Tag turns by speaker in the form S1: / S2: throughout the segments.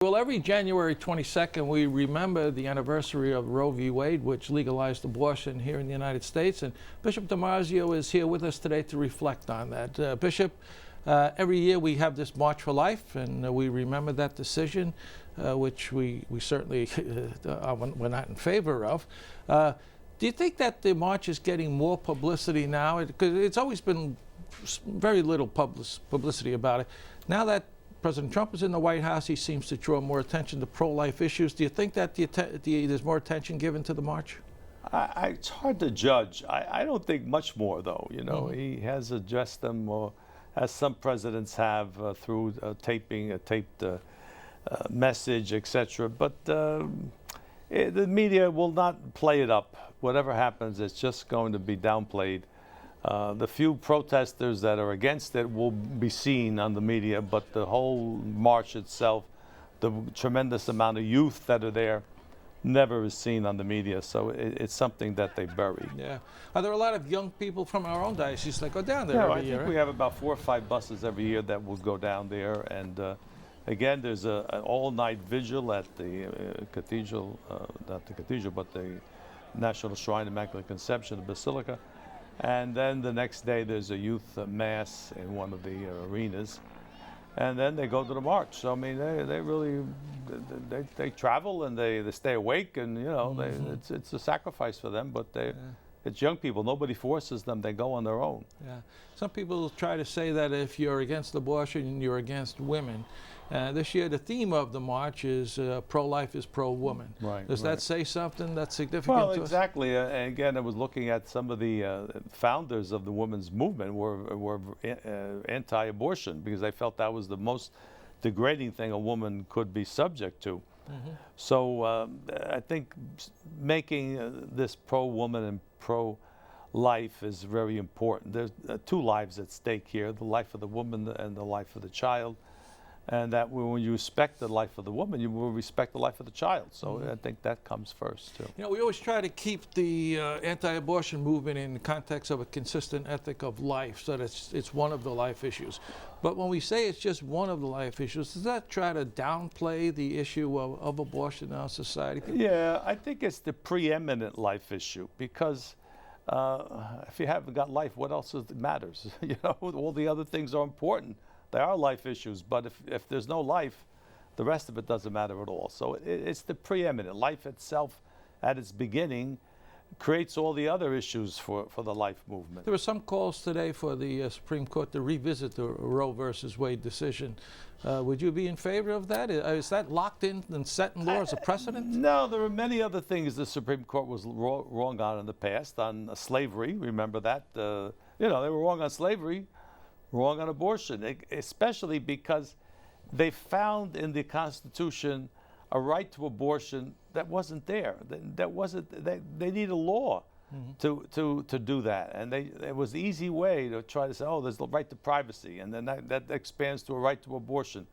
S1: Well, every January 22nd, we remember the anniversary of Roe v. Wade, which legalized abortion here in the United States. And Bishop DiMarzio is here with us today to reflect on that. Bishop, every year we have this March for Life, and we remember that decision, which we certainly we're not in favor of. Do you think that the march is getting more publicity now? Because it's always been very little publicity about it. Now that President Trump is in the White House, he seems to draw more attention to pro-life issues. Do you think that there's more attention given to the march?
S2: It's hard to judge. I don't think much more, though. You know, he has addressed them more, as some presidents have, through taping, a taped message, etc. But the media will not play it up. Whatever happens, it's just going to be downplayed. The few protesters that are against it will be seen on the media, but the whole march itself, the tremendous amount of youth that are there, never is seen on the media. So it's something that they bury.
S1: Yeah. Are there a lot of young people from our own diocese that go down there every year?
S2: I think we have about 4 or 5 buses every year that will go down there. And again, there's an all-night vigil at the cathedral, not the cathedral, but the National Shrine of Immaculate Conception, the Basilica. And then the next day there's a youth mass in one of the arenas, and then they go to the march. So I mean, they really they travel and they stay awake, and you know, it's a sacrifice for them. But it's young people. Nobody forces them. They go on their own.
S1: Yeah. Some people try to say that if you're against abortion, you're against women. This year, the theme of the march is pro-life is pro-woman.
S2: Right.
S1: Does that say something that's significant
S2: to us?
S1: Well,
S2: exactly. And again, I was looking at some of the founders of the women's movement were anti-abortion because they felt that was the most degrading thing a woman could be subject to. So I think making this pro-woman and pro-life is very important. There's 2 lives at stake here, the life of the woman and the life of the child. And that when you respect the life of the woman, you will respect the life of the child. So I think that comes first, too.
S1: You know, we always try to keep the anti-abortion movement in the context of a consistent ethic of life, so that it's one of the life issues. But when we say it's just one of the life issues, does that try to downplay the issue of abortion in our society?
S2: Yeah, I think it's the preeminent life issue, because if you haven't got life, what else matters? You know, all the other things are important. They are life issues, but if there's no life, the rest of it doesn't matter at all. So it's the preeminent. Life itself, at its beginning, creates all the other issues for the life movement.
S1: There were some calls today for the Supreme Court to revisit the Roe versus Wade decision. Would you be in favor of that? Is that locked in and set in law as a precedent?
S2: No, there are many other things the Supreme Court was wrong on in the past, on slavery. Remember that? You know, they were wrong on slavery. Wrong on abortion, especially because they found in the Constitution a right to abortion that wasn't there. They need a law to do that, and it was the easy way to try to say, oh, there's the right to privacy, and then that expands to a right to abortion.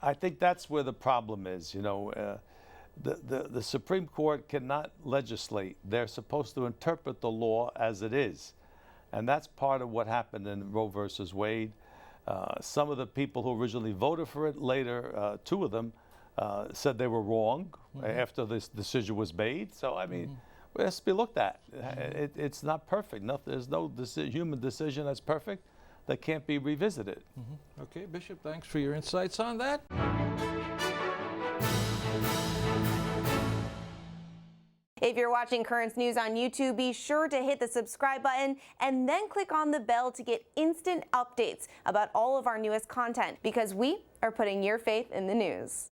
S2: I think that's where the problem is. You know, the Supreme Court cannot legislate. They're supposed to interpret the law as it is. And that's part of what happened in Roe versus Wade. Some of the people who originally voted for it later, 2 of them, said they were wrong after this decision was made. So, I mean, it has to be looked at. It's not perfect. There's no human decision that's perfect that can't be revisited.
S1: Okay, Bishop, thanks for your insights on that.
S3: If you're watching Currents News on YouTube, be sure to hit the subscribe button and then click on the bell to get instant updates about all of our newest content, because we are putting your faith in the news.